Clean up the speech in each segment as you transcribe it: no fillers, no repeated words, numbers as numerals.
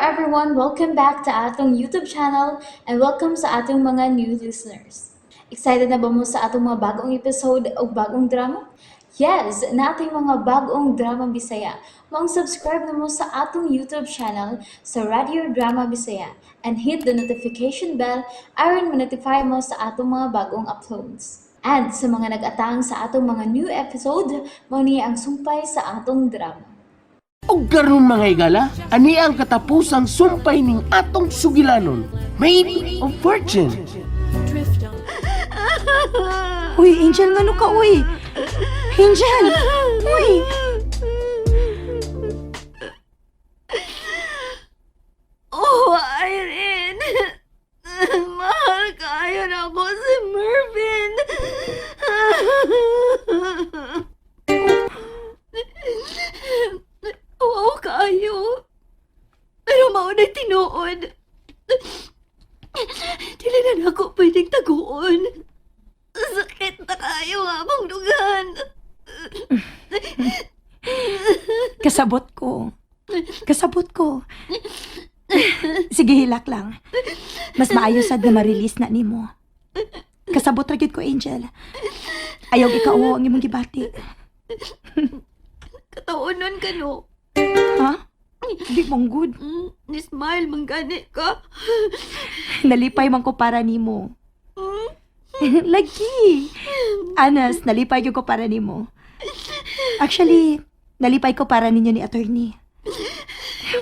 everyone, welcome back to atong YouTube channel and welcome sa atong mga new listeners. Excited na ba mo sa atong mga bagong episode o bagong drama? Yes, na ating mga bagong drama Bisaya. Mag-subscribe na mo sa atong YouTube channel sa Radio Drama Bisaya and hit the notification bell aron ma-notify mo sa atong mga bagong uploads. And sa mga nag-atang sa atong mga new episode, mo niya ang sumpay sa atong drama. O garon mga igala, ani ang katapusang sumpay ning atong sugilanon, made of virgin. Uy, Angel, ngano ka, uy? Angel! Uy! Oh, Irene! Mahal kayo na ako si Mervin! Wow kayo! Pero maunay tinuod. Dili na ako pwedeng taguon. Sakit na kayo among dugan. Kasabot ko. Kasabot ko. Sige, hilak lang. Mas maayo sad na ma-release na nimo. Kasabot ra gyud ko, Angel. Ayaw ikaw ang imong gibati. Kataunon ka no. Ha? Di mong good. Ni-smile mang gani ka. Nalipay man ko para nimo. Lagi. Anas, nalipay ko para nimo. Actually, nalipay ko para ninyo ni attorney.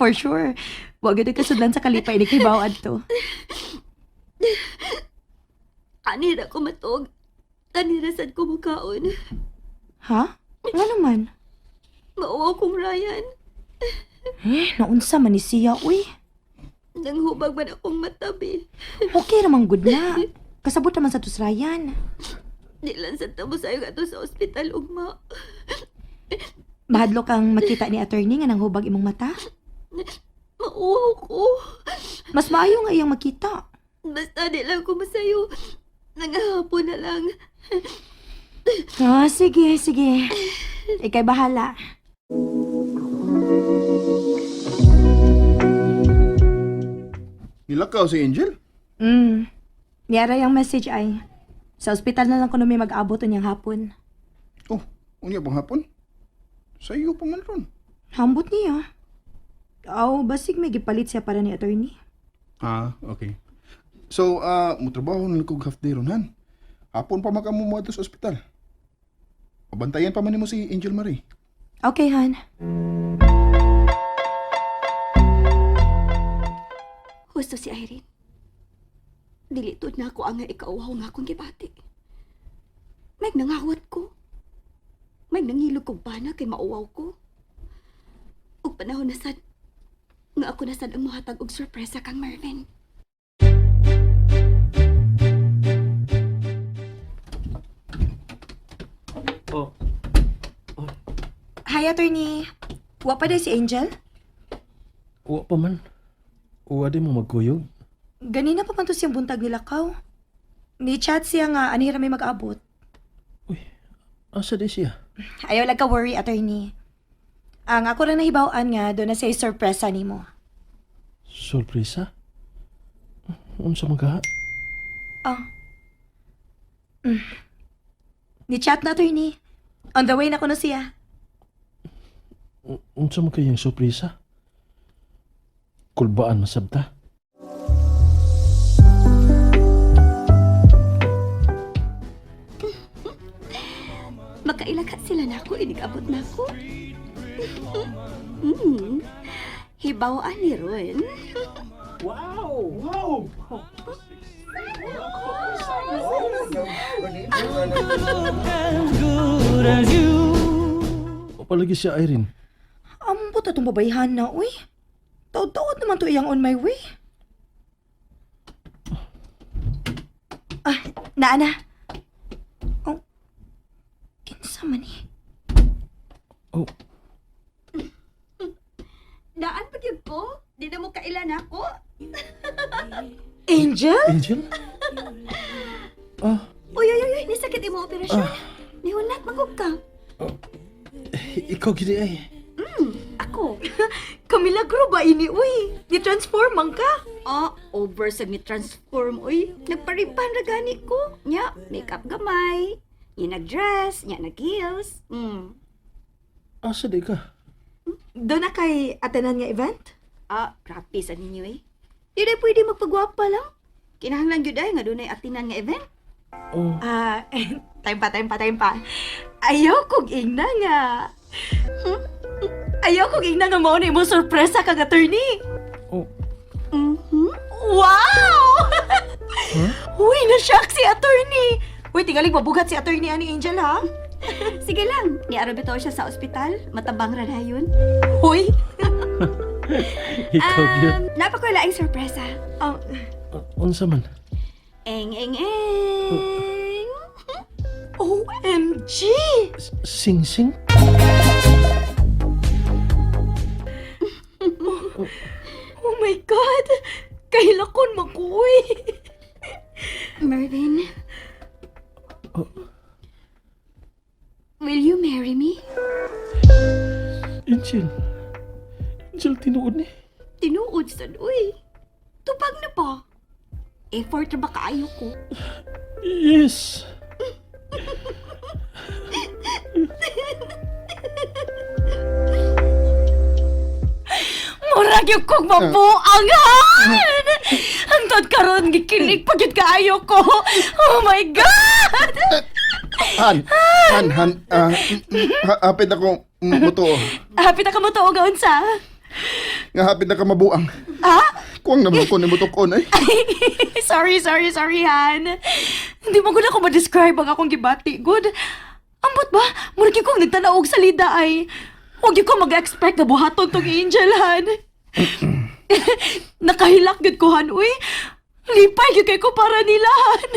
For sure. Huwag yun kasudlan sa kalipay ni Kibaw adto. Ani na ko matog. Ani na sad ko mukaon. Ha? Nga naman. Mauwaw kong Ryan. Naunsa man ni siya, uy. Nanghubag man akong matabi. Okay naman good na. Kasabot naman sa tusrayan. Di lang sa tamo sa'yo ka to sa ospital, ugma. Mahadlo kang makita ni attorney nga nanghubag imong mata. Mauwaw ko. Mas maayo nga iyang makita. Basta di lang ko masayo. Nangahapon na lang. Sige, sige. Ikay bahala. Nilakaw si Angel? Niyara yung message ay, sa ospital na lang ko may mag-abot niyang hapon. Oh, unya bang hapon? Sa iyo pa man ron. Hambot niya. Basig may gipalit siya para ni attorney. Ah, okay. So, mutrabaho na kong half day ron, han? Hapon pa makamuha sa ospital. Pabantayan pa man mo si Angel Marie. Okay, Han. Husto si Irene. Dilitod na ako ang nga ikauwaw nga akong gibati. May nangawat ko. May nangilog kong bana kay mauwaw ko. Ug panahon na sad, nga ako na sad ang muhatag og sorpresa kang Mervin. Oh, Hi, attorney. Wa pa day si Angel? Uwa pa man. Uwa di mo magkuyog. Ganina pa man to siyang buntag nilakaw. Ni chat siya nga anira may mag-abot. Uy, asa di siya? Ayaw lang ka worry, attorney. Ang ako lang nahibawaan nga, doon na siya sorpresa nimo. Sorpresa? Unsa man ka? Ni chat na, attorney. On the way na ko na siya. Unsa man kayang sorpresa? Kulbaan masabta? Makailakat sila na ako, inigabot na ako. Hibawaan ni Ron. O palagi siya, Irene. Ambot atong babayhan na, uy. Taod-taod naman to iyang on my way. Naana. Oh. Kinsa man eh. Oh, Daan pa yun ko? Di na mo kailan ako? Angel? Angel? Uy, nisakit mo operasyon. Nihunat magog ka. Ikaw gini ay. Ako ko. Kamilagro ba ini, uy? Ni-transform man ka? Over sa transform, uy. Nagpariban ra gani ko. Nya, makeup gamay. Nya nag-dress, nya nag-heels. Asa di ka? Doon na kay atenan nga event? Practice ani ninyo eh. Di na pwede magpagwapa lang. Kinahanglan gyud ay nga dunay atinan nga event. Oh, Time pa. Ayaw kong ingna nga. Ayaw kong ingna nga mao ni mo sorpresa kag attorney. oh. Wow! Uy, na-shock si attorney. Uy, tingaling mabugat si attorney ani Angel, ha? Sige lang, niara bitaw siya sa ospital. Matabang ra na yun. Uy! Ikaw gyud. Napakalaing sorpresa. Unsa man? Eng. OMG! Sing-sing? Oh my God! Kahilakon makuy! Mervin. Oh. Will you marry me? Angel. Angel, tinuod ni. Tinuod sa uy. Tupag na pa. Effort na ba kaayo ko? Yes. Murag yung kong mabuangan! Hangtod karon gikilig pagyud kaayo ko! Oh my God! Han, hapit ako mutuo. Happy na ka mo to, gaunsa? Nga hapit na ka mabuang. Ha? Kuwang naman ko ni mutukon ay. sorry, Han. Hindi mo gud ako ma-describe ang akong gibati. Good. Ambot ba? Murag kong nagtanaog sa lida ay. Huwag ko mag-expect na buhaton tong Angel, Han. Nakahilak gud ko, Han. Uy, lipay gud kay ko para nila, Han.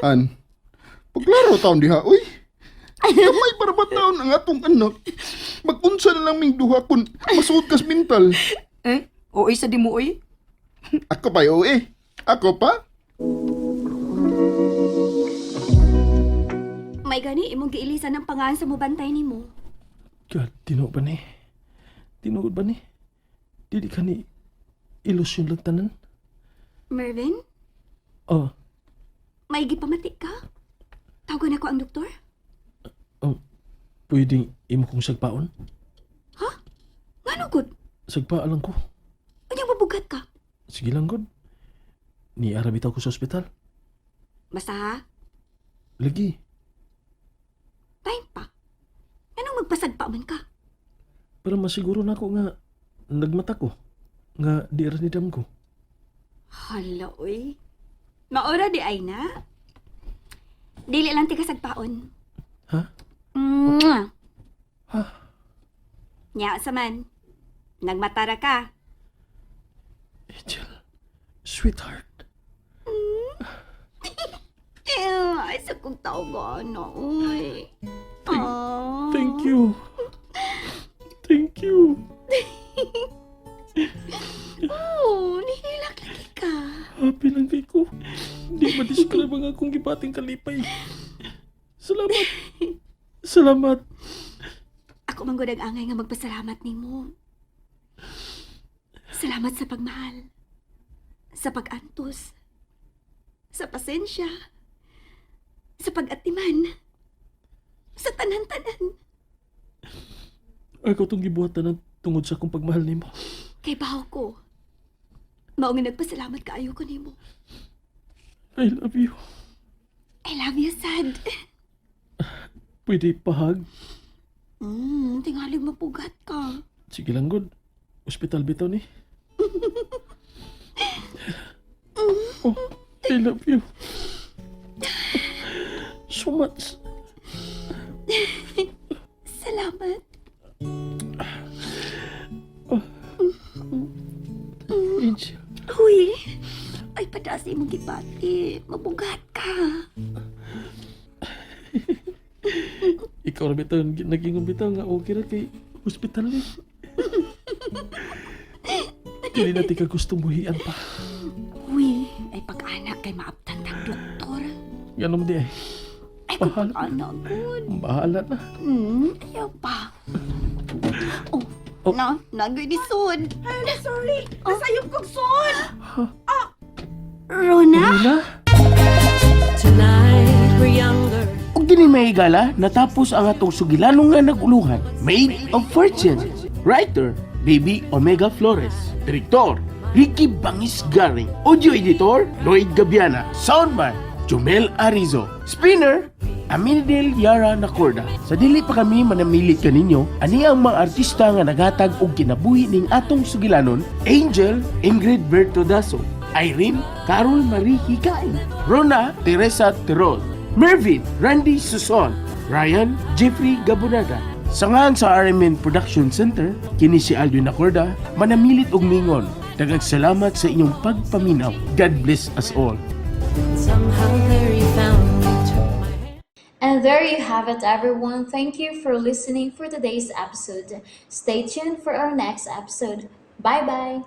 Han, paglaro taon diha, uy. Kamay para ba taon ang atong anak? Mag-unsa na lang ming duha kun masuot kas mental. Uy, sa di mo, uy. Ako pa, uy. Ako pa? May gani, imong giilisan ng pangalan sa mubantay ni mo. God, tinuod ba ni? Tinuod ba ni? Dili ka ni ilusyon lang tanan? Mervin, Oh, may gipamati ka? Tawagan ako ang doktor? pwedeng imo kong sagpaon? Ngano gud? Sagpaan lang ko. Unyang mabugat ka? Sige lang, God. Ni arabitaw ko sa ospital. Basta ha? Lagi. Time pa. Anong magpasagpa man ka? Para masiguro na ako nga nagmata ko. Nga di aranidam ko. Hala, uy. Maura di ay na. Dili lang ti kasagpaon. Ha? Mwah! Ha? Nya sa man. Nagmatara ka. Angel. Sweetheart. Ay, sa kong tao gana, uy. Thank you. Thank you. Oh, nihilak lagi ka. Happy lang kay ko. Di ma-describe ang akong gibating kalipay. Salamat. Salamat. Ako man gud ang angay nga magpasalamat nimo. Salamat sa pagmahal. Sa pag-antos. Sa pasensya. Sa pag-atiman. Sa tanan-tanan. Ako itong gibuhatan ng tungod sa akong pagmahal nimo. Kay bahaw ko. Mao nga nagpasalamat kaayo ko nimo. I love you. I love you, sad. Pwede pahag. Tingali mapugat ka. Sige lang, God. Hospital bitaw ni. Oh, I love you. So much. Salamat. Angel. Uy, ay padasi mong gibati. Mabugat ka. Ikaw na bitaw, naging bitaw nga okay ra kay hospital ni. Dili natin ka gustong buhian pa. Uy, ay pag-anak kay maaptan tang doktor. Ganon di ay. Ay kung Bahala. pag-anak good. Bahala na. Ayaw pa. Oh, Oh. Nagoy ni Sud. I'm sorry. Nasayop kong Sud. Rona? Rona? Tonight we're younger. Ug dini may higala, natapos ang atong sugilanong nga naguluhan. Made of Fortune. Writer, Baby Omega Flores. Direktor, Ricky Bangis Garing. Audio Editor, Lloyd Gabiana. Soundman, Jomel Arizo. Spinner, Aminidel Yara Nacorda. Sa dili pa kami manamili kaninyo, ani ang mga artista nga naghatag og kinabuhi ning atong sugilanon: Angel, Ingrid Bertodaso, Irene, Carol Marie Hikain, Rona, Teresa Terol, Mervin, Randy Suson, Ryan, Jeffrey Gabonada. Sangan sa RMN Production Center, kini si Alvin Nacorda, manamilit og mingon. Daghang salamat sa inyong pagpaminaw. God bless us all. Somehow there you found me, took my hand. And there you have it, everyone. Thank you for listening for today's episode. Stay tuned for our next episode. Bye bye.